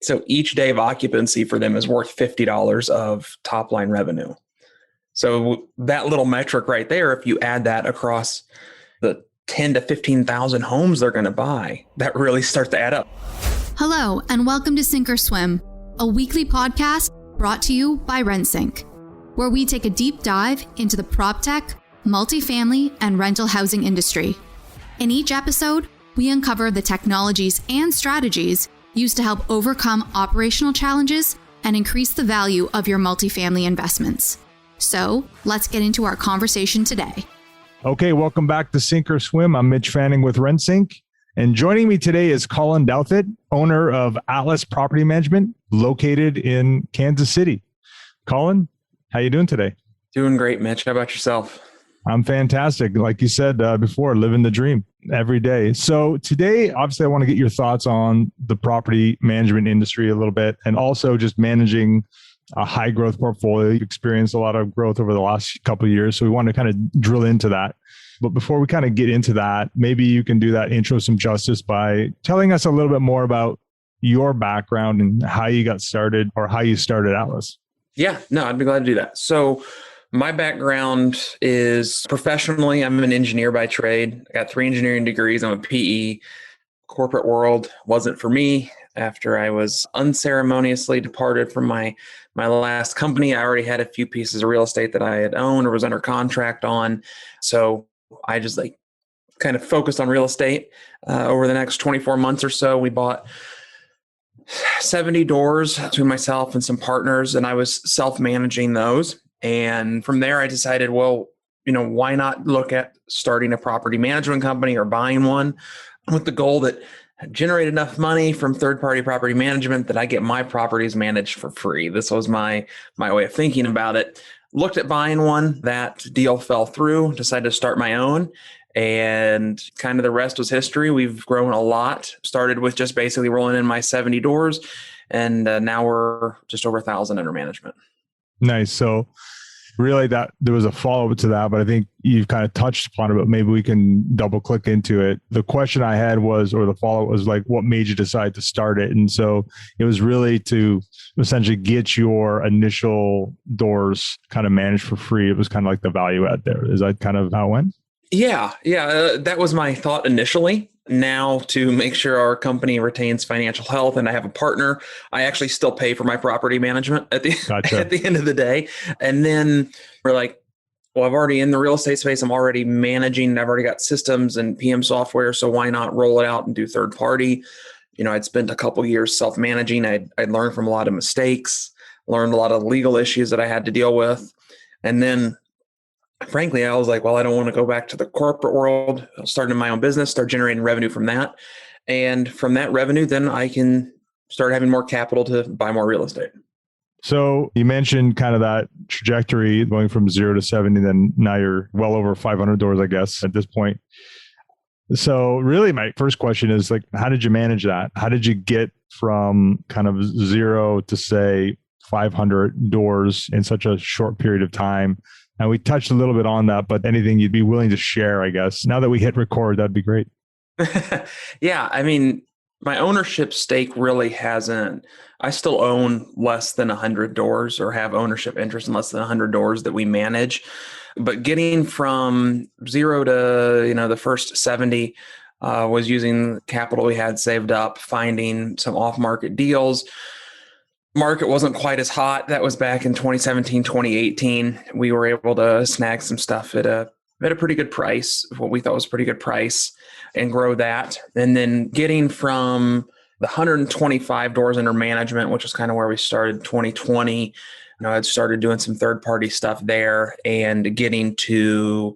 So each day of occupancy for them is worth $50 of top line revenue. So that little metric right there, if you add that across the 10 to 15,000 homes they're going to buy, that really starts to add up. Hello, and welcome to Sink or Swim, a weekly podcast brought to you by RentSync, where we take a deep dive into the PropTech, multifamily, and rental housing industry. In each episode, we uncover the technologies and strategies used to help overcome operational challenges and increase the value of your multifamily investments. So let's get into our conversation today. Okay, welcome back to Sink or Swim. I'm Mitch Fanning with RentSync. And joining me today is Colin Douthit, owner of Atlas Property Management, located in Kansas City. Colin, how you doing today? Doing great, Mitch. How about yourself? I'm fantastic. Like you said before, living the dream every day. So today, obviously, I want to get your thoughts on the property management industry a little bit, and also just managing a high growth portfolio. You've experienced a lot of growth over the last couple of years. So we want to kind of drill into that. But before we kind of get into that, maybe you can do that intro some justice by telling us a little bit more about your background and how you got started or how you started Atlas. Yeah, no, I'd be glad to do that. So my background is professionally, I'm an engineer by trade. I got 3 engineering degrees. I'm a PE. Corporate world wasn't for me. After I was unceremoniously departed from my last company, I already had a few pieces of real estate that I had owned or was under contract on. So I just kind of focused on real estate. Over the next 24 months or so, we bought 70 doors between myself and some partners, and I was self-managing those. And from there, I decided, well, why not look at starting a property management company or buying one with the goal that generate enough money from third-party property management that I get my properties managed for free. This was my way of thinking about it. Looked at buying one. That deal fell through. Decided to start my own. And kind of the rest was history. We've grown a lot. Started with just basically rolling in my 70 doors. And now we're just over 1,000 under management. Nice. So really that there was a follow-up to that, but I think you've kind of touched upon it, but maybe we can double click into it. The question I had was, or the follow-up was what made you decide to start it? And so it was really to essentially get your initial doors kind of managed for free. It was kind of like the value add there. Is that kind of how it went? Yeah. That was my thought initially. Now, to make sure our company retains financial health and I have a partner, I actually still pay for my property management at the Gotcha. at the end of the day. And then we're like, well, I'm already in the real estate space. I'm already managing. I've already got systems and PM software. So why not roll it out and do third party? I'd spent a couple of years self-managing. I'd learned from a lot of mistakes, learned a lot of legal issues that I had to deal with. And then frankly, I was like, well, I don't want to go back to the corporate world. I'll start in my own business, start generating revenue from that. And from that revenue, then I can start having more capital to buy more real estate. So you mentioned kind of that trajectory going from 0 to 70, then now you're well over 500 doors, I guess, at this point. So really my first question is how did you manage that? How did you get from kind of 0 to say 500 doors in such a short period of time? And we touched a little bit on that, but anything you'd be willing to share, I guess. Now that we hit record, that'd be great. Yeah. I mean, my ownership stake really I still own less than 100 doors or have ownership interest in less than 100 doors that we manage. But getting from 0 to, the first 70 was using capital we had saved up, finding some off-market deals. Market wasn't quite as hot. That was back in 2017, 2018. We were able to snag some stuff at a pretty good price, what we thought was a pretty good price, and grow that. And then getting from the 125 doors under management, which was kind of where we started 2020, I'd started doing some third-party stuff there, and getting to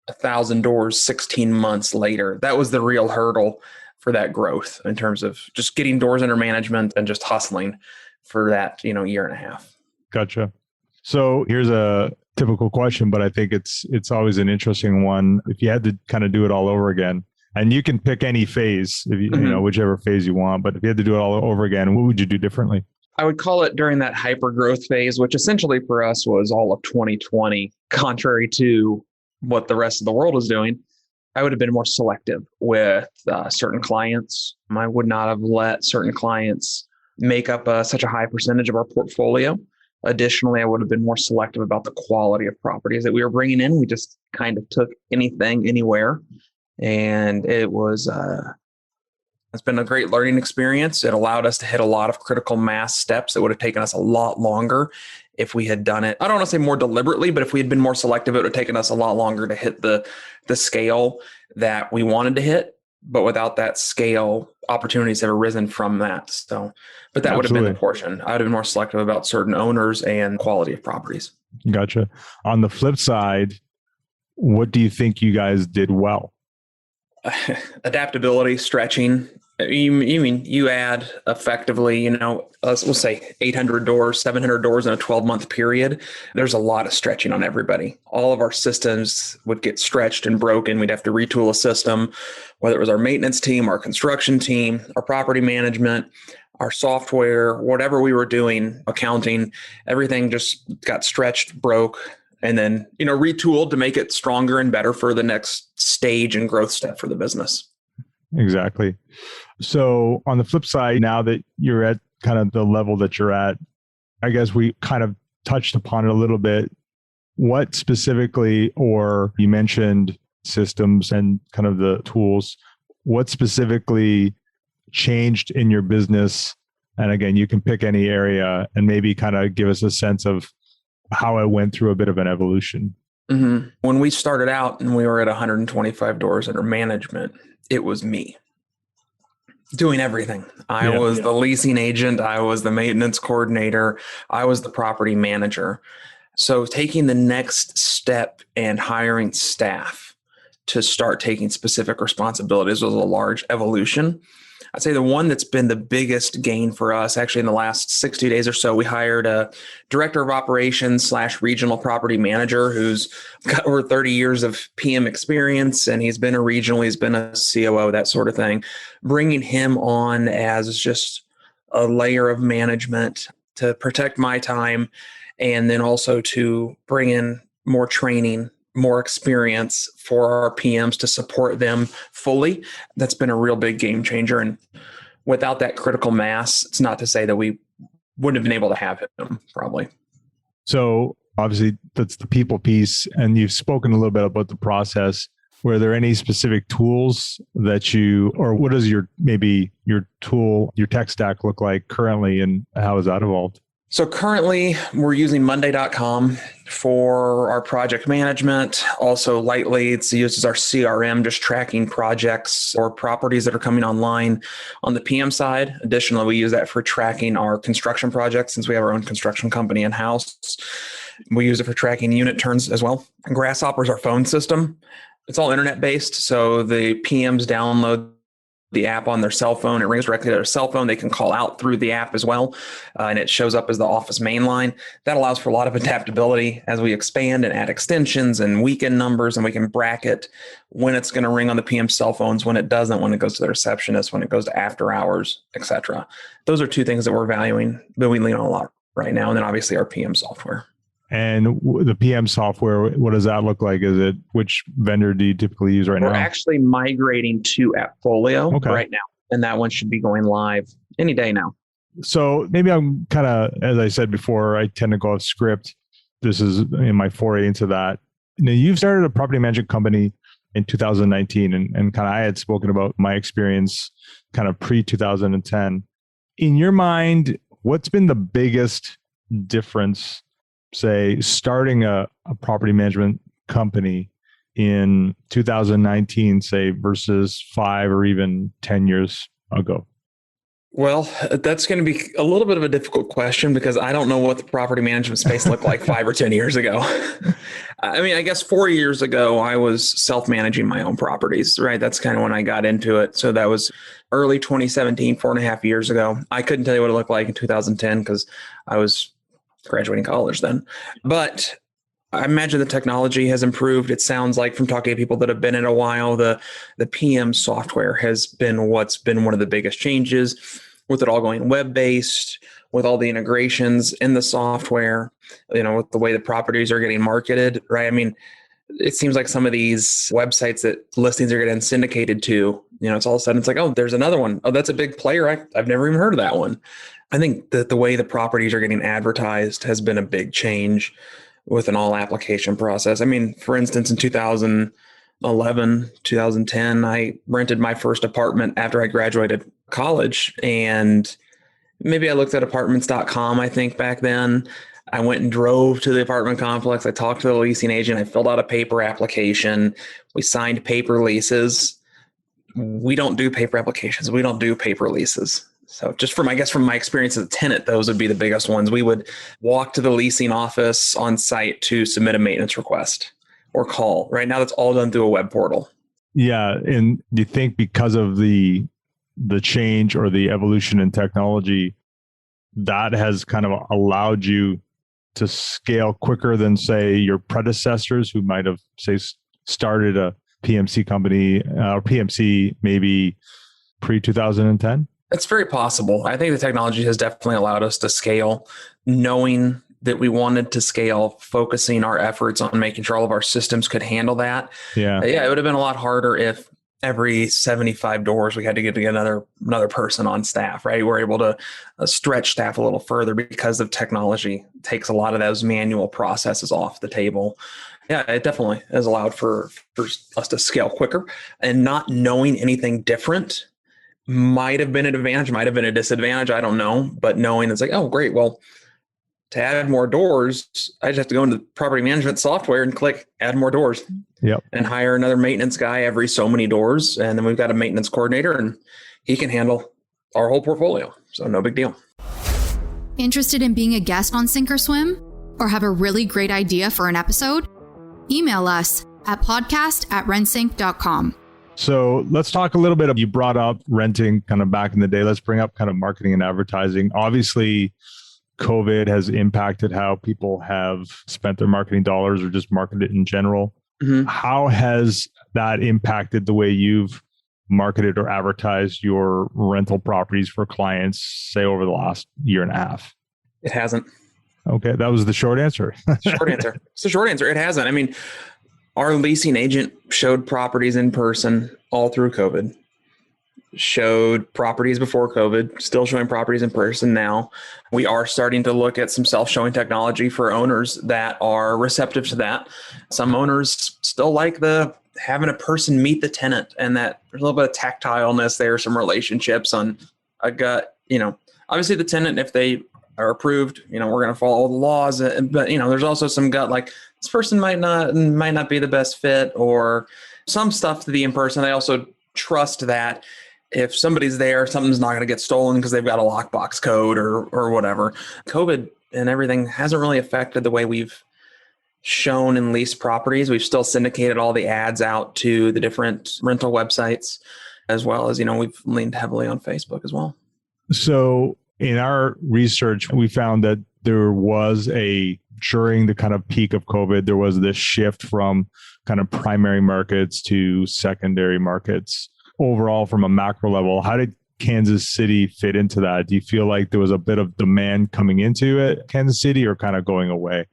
1,000 doors 16 months later. That was the real hurdle for that growth in terms of just getting doors under management and just hustling for that, year and a half. Gotcha. So here's a typical question, but I think it's always an interesting one. If you had to kind of do it all over again, and you can pick any phase, if you, whichever phase you want, but if you had to do it all over again, what would you do differently? I would call it during that hyper growth phase, which essentially for us was all of 2020, contrary to what the rest of the world was doing. I would have been more selective with certain clients. I would not have let certain clients make up such a high percentage of our portfolio. Additionally, I would have been more selective about the quality of properties that we were bringing in. We just kind of took anything, anywhere. And it's been a great learning experience. It allowed us to hit a lot of critical mass steps that would have taken us a lot longer if we had done it. I don't want to say more deliberately, but if we had been more selective, it would have taken us a lot longer to hit the scale that we wanted to hit. But without that scale, opportunities have arisen from that. So, but that would have been the portion. I would have been more selective about certain owners and quality of properties. Gotcha. On the flip side, what do you think you guys did well? Adaptability, stretching. You add effectively, we'll say 800 doors, 700 doors in a 12-month period. There's a lot of stretching on everybody. All of our systems would get stretched and broken. We'd have to retool a system, whether it was our maintenance team, our construction team, our property management, our software, whatever we were doing, accounting, everything just got stretched, broke, and then, retooled to make it stronger and better for the next stage and growth step for the business. Exactly. So on the flip side, now that you're at kind of the level that you're at, I guess we kind of touched upon it a little bit. What specifically, or you mentioned systems and kind of the tools, what specifically changed in your business? And again, you can pick any area and maybe kind of give us a sense of how it went through a bit of an evolution. Mm-hmm. When we started out and we were at 125 doors under management, it was me doing everything. I was the leasing agent. I was the maintenance coordinator. I was the property manager. So taking the next step and hiring staff to start taking specific responsibilities was a large evolution. I'd say the one that's been the biggest gain for us, actually in the last 60 days or so, we hired a director of operations / regional property manager who's got over 30 years of PM experience, and he's been a regional, he's been a COO, that sort of thing. Bringing him on as just a layer of management to protect my time, and then also to bring in more training, more experience for our PMs to support them fully. That's been a real big game changer. And without that critical mass, it's not to say that we wouldn't have been able to have him probably. So obviously that's the people piece. And you've spoken a little bit about the process. Were there any specific tools that or what does your tool, your tech stack look like currently, and how has that evolved? So currently we're using Monday.com for our project management. Also Lightly, it's used as our CRM, just tracking projects or properties that are coming online on the PM side. Additionally, we use that for tracking our construction projects since we have our own construction company in-house. We use it for tracking unit turns as well. Grasshopper is our phone system. It's all internet based. So the PMs download the app on their cell phone. It rings directly to their cell phone. They can call out through the app as well. And it shows up as the office main line. That allows for a lot of adaptability as we expand and add extensions and weekend numbers, and we can bracket when it's going to ring on the PM cell phones, when it doesn't, when it goes to the receptionist, when it goes to after hours, etc. Those are two things that we're valuing, that we lean on a lot right now. And then obviously our PM software. And the PM software, what does that look like? Which vendor do you typically use right now? We're actually migrating to AppFolio right now. And that one should be going live any day now. So maybe I'm kind of, as I said before, I tend to go off script. This is in my foray into that. Now, you've started a property management company in 2019, and kind of I had spoken about my experience kind of pre-2010. In your mind, what's been the biggest difference, say, starting a property management company in 2019, say, versus 5 or even 10 years ago? Well, that's going to be a little bit of a difficult question because I don't know what the property management space looked like 5 or 10 years ago. I mean, I guess 4 years ago, I was self-managing my own properties, right? That's kind of when I got into it. So that was early 2017, 4.5 years ago. I couldn't tell you what it looked like in 2010 because I was graduating college then. But I imagine the technology has improved. It sounds like from talking to people that have been in a while, the PM software has been what's been one of the biggest changes, with it all going web-based, with all the integrations in the software, with the way the properties are getting marketed, right? I mean, it seems like some of these websites that listings are getting syndicated to, it's all of a sudden it's like, oh, there's another one. Oh, that's a big player. I've never even heard of that one. I think that the way the properties are getting advertised has been a big change with an all application process. I mean, for instance, in 2011, 2010, I rented my first apartment after I graduated college. And maybe I looked at apartments.com, I think back then. I went and drove to the apartment complex. I talked to the leasing agent. I filled out a paper application. We signed paper leases. We don't do paper applications. We don't do paper leases. So just from my experience as a tenant, those would be the biggest ones. We would walk to the leasing office on site to submit a maintenance request or call. Right now, that's all done through a web portal. Yeah. And do you think because of the change or the evolution in technology, that has kind of allowed you to scale quicker than, say, your predecessors who might have, say, started a PMC company or PMC maybe pre-2010? It's very possible. I think the technology has definitely allowed us to scale, knowing that we wanted to scale, focusing our efforts on making sure all of our systems could handle that. Yeah, it would have been a lot harder if every 75 doors we had to get another person on staff, right? We're able to stretch staff a little further because of technology. It takes a lot of those manual processes off the table. Yeah, it definitely has allowed for us to scale quicker, and not knowing anything different might have been an advantage, might have been a disadvantage. I don't know. But knowing it's like, oh, great. Well, to add more doors, I just have to go into the property management software and click add more doors. Yep. And hire another maintenance guy every so many doors. And then we've got a maintenance coordinator and he can handle our whole portfolio. So no big deal. Interested in being a guest on Sink or Swim? Or have a really great idea for an episode? Email us at podcast@rentsync.com. So let's talk a little bit. You brought up renting kind of back in the day. Let's bring up kind of marketing and advertising. Obviously, COVID has impacted how people have spent their marketing dollars or just marketed in general. Mm-hmm. How has that impacted the way you've marketed or advertised your rental properties for clients, say, over the last year and a half? It hasn't. Okay, that was the short answer. Short answer. It's the short answer. It hasn't. I mean, our leasing agent showed properties in person all through COVID. Showed properties before COVID, still showing properties in person now. We are starting to look at some self-showing technology for owners that are receptive to that. Some owners still like having a person meet the tenant, and that there's a little bit of tactileness there, some relationships on a gut. Obviously the tenant, if they are approved, we're going to follow all the laws. But there's also some gut, like this person might not be the best fit, or some stuff to the in person. They also trust that if somebody's there, something's not going to get stolen because they've got a lockbox code or whatever. COVID and everything hasn't really affected the way we've shown and leased properties. We've still syndicated all the ads out to the different rental websites, as well as, we've leaned heavily on Facebook as well. So in our research, we found that there was during the kind of peak of COVID, there was this shift from kind of primary markets to secondary markets. Overall, from a macro level, how did Kansas City fit into that? Do you feel like there was a bit of demand coming into it, Kansas City, or kind of going away?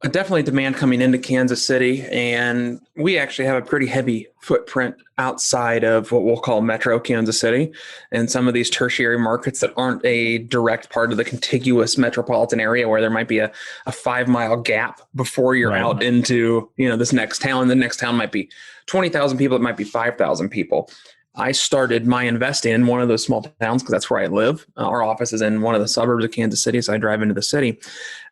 Definitely demand coming into Kansas City. And we actually have a pretty heavy footprint outside of what we'll call Metro Kansas City, and some of these tertiary markets that aren't a direct part of the contiguous metropolitan area, where there might be a 5-mile gap before you're out into, this next town. The next town might be 20,000 people. It might be 5,000 people. I started my investing in one of those small towns because that's where I live. Our office is in one of the suburbs of Kansas City, so I drive into the city.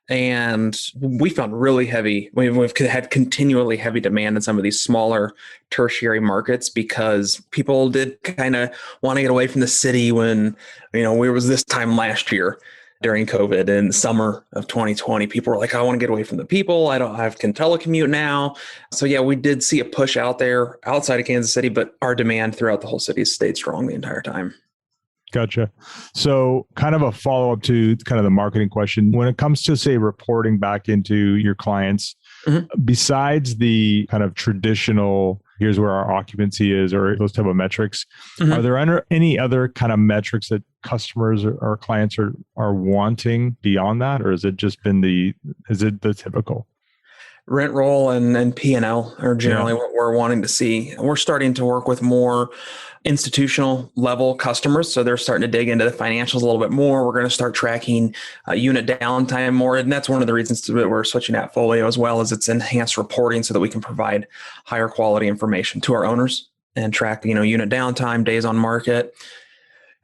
And we found really heavy, we've had continually heavy demand in some of these smaller tertiary markets, because people did kind of want to get away from the city when, it was this time last year during COVID in the summer of 2020. People were like, I want to get away from the people. I can telecommute now. So yeah, we did see a push out there outside of Kansas City, but our demand throughout the whole city stayed strong the entire time. Gotcha. So kind of a follow-up to kind of the marketing question. When it comes to, say, reporting back into your clients, besides the kind of traditional, here's where our occupancy is, or those type of metrics, are there any other kind of metrics that customers or clients are wanting beyond that? Or has it just been the typical? Rent roll and P&L are generally what we're wanting to see. We're starting to work with more institutional level customers. So they're starting to dig into the financials a little bit more. We're going to start tracking unit downtime more. And that's one of the reasons that we're switching Appfolio as well, as it's enhanced reporting so that we can provide higher quality information to our owners and track, unit downtime, days on market.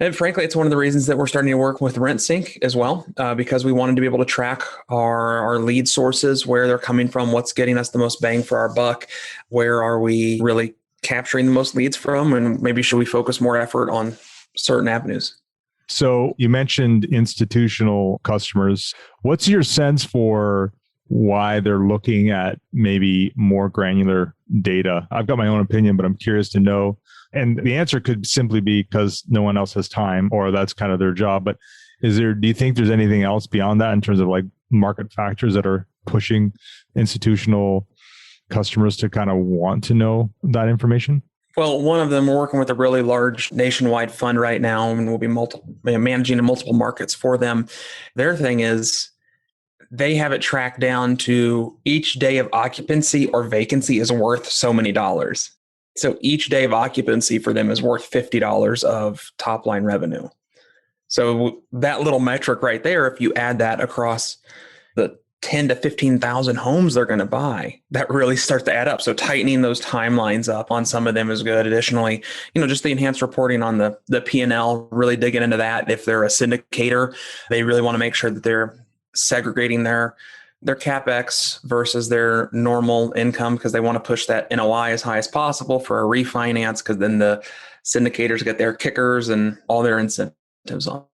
And frankly, it's one of the reasons that we're starting to work with RentSync as well, because we wanted to be able to track our lead sources, where they're coming from, what's getting us the most bang for our buck, where are we really capturing the most leads from, and maybe should we focus more effort on certain avenues. So you mentioned institutional customers. What's your sense for why they're looking at maybe more granular data? I've got my own opinion, but I'm curious to know. And the answer could simply be because no one else has time, or that's kind of their job. But do you think there's anything else beyond that in terms of like market factors that are pushing institutional customers to kind of want to know that information? Well, one of them, we're working with a really large nationwide fund right now, and we'll be managing in multiple markets for them. Their thing is they have it tracked down to each day of occupancy or vacancy is worth so many dollars. So each day of occupancy for them is worth $50 of top line revenue. So that little metric right there, if you add that across the 10 to 15,000 homes they're going to buy, that really starts to add up. So tightening those timelines up on some of them is good. Additionally, just the enhanced reporting on the P&L, really digging into that. If they're a syndicator, they really want to make sure that they're segregating their CapEx versus their normal income, because they want to push that NOI as high as possible for a refinance, because then the syndicators get their kickers and all their incentives on.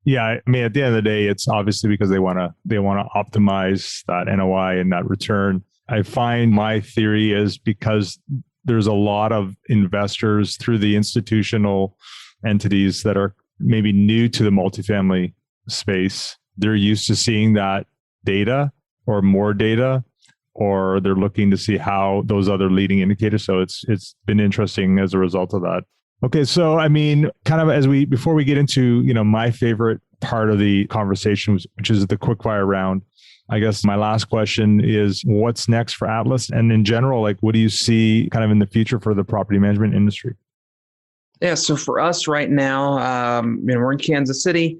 Yeah, I mean, at the end of the day, it's obviously because they want to optimize that NOI and that return. I find my theory is because there's a lot of investors through the institutional entities that are maybe new to the multifamily space. They're used to seeing that data or more data, or they're looking to see how those other leading indicators. So it's been interesting as a result of that. Okay. So, I mean, kind of before we get into, my favorite part of the conversation, which is the quickfire round, I guess my last question is, what's next for Atlas? And in general, like, what do you see kind of in the future for the property management industry? Yeah. So for us right now, we're in Kansas City.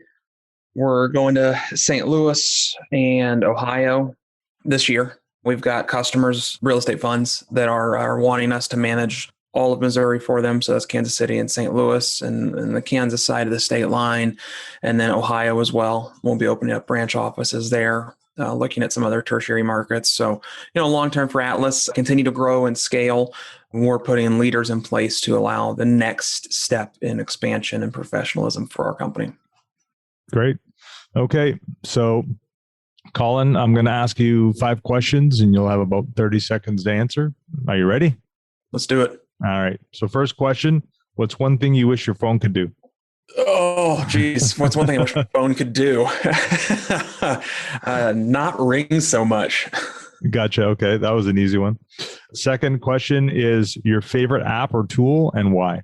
We're going to St. Louis and Ohio this year. We've got customers, real estate funds that are wanting us to manage all of Missouri for them. So that's Kansas City and St. Louis and the Kansas side of the state line, and then Ohio as well. We'll be opening up branch offices there, looking at some other tertiary markets. So, long-term for Atlas, continue to grow and scale. We're putting leaders in place to allow the next step in expansion and professionalism for our company. Great. Okay. So, Colin, I'm going to ask you 5 questions and you'll have about 30 seconds to answer. Are you ready? Let's do it. All right. So first question, what's one thing you wish your phone could do? Oh, geez. What's one thing I wish my phone could do? Not ring so much. Gotcha. Okay. That was an easy one. Second question is your favorite app or tool and why?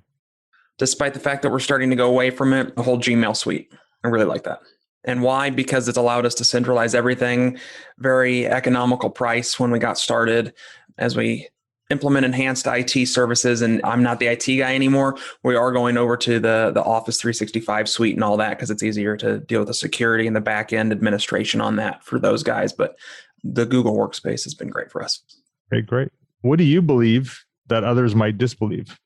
Despite the fact that we're starting to go away from it, the whole Gmail suite. I really like that. And why? Because it's allowed us to centralize everything, very economical price when we got started. As we implement enhanced IT services, and I'm not the IT guy anymore, we are going over to the Office 365 suite and all that, because it's easier to deal with the security and the back end administration on that for those guys. But the Google Workspace has been great for us. Great. What do you believe that others might disbelieve?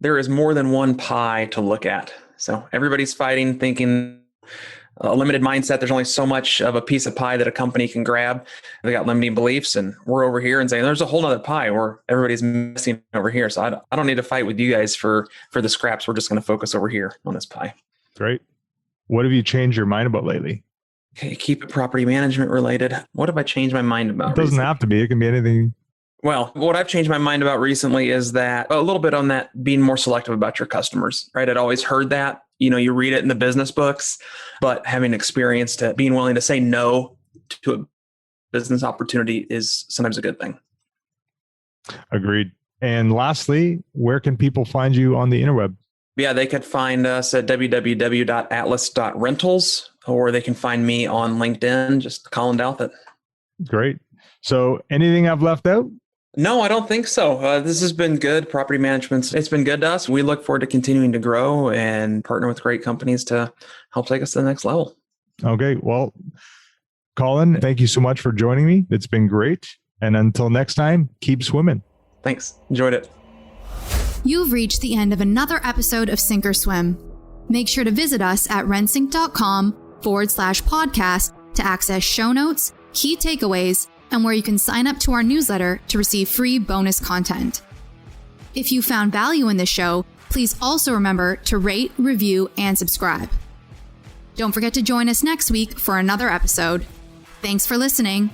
There is more than one pie to look at. So everybody's fighting, thinking a limited mindset. There's only so much of a piece of pie that a company can grab. They got limiting beliefs, and we're over here and saying there's a whole nother pie where everybody's missing over here. So I don't need to fight with you guys for the scraps. We're just going to focus over here on this pie. Great. What have you changed your mind about lately? Okay, keep it property management related. What have I changed my mind about? It doesn't have to be. It can be anything. Well, what I've changed my mind about recently is that a little bit on that being more selective about your customers, right? I'd always heard that, you read it in the business books, but having experience to being willing to say no to a business opportunity is sometimes a good thing. Agreed. And lastly, where can people find you on the interweb? Yeah, they could find us at www.atlas.rentals, or they can find me on LinkedIn, just Colin Douthit. Great. So anything I've left out? No, I don't think so. This has been good. Property management, it's been good to us. We look forward to continuing to grow and partner with great companies to help take us to the next level. Okay. Well, Colin, thank you so much for joining me. It's been great. And until next time, keep swimming. Thanks. Enjoyed it. You've reached the end of another episode of Sink or Swim. Make sure to visit us at rensync.com/podcast to access show notes, key takeaways, and where you can sign up to our newsletter to receive free bonus content. If you found value in this show, please also remember to rate, review, and subscribe. Don't forget to join us next week for another episode. Thanks for listening.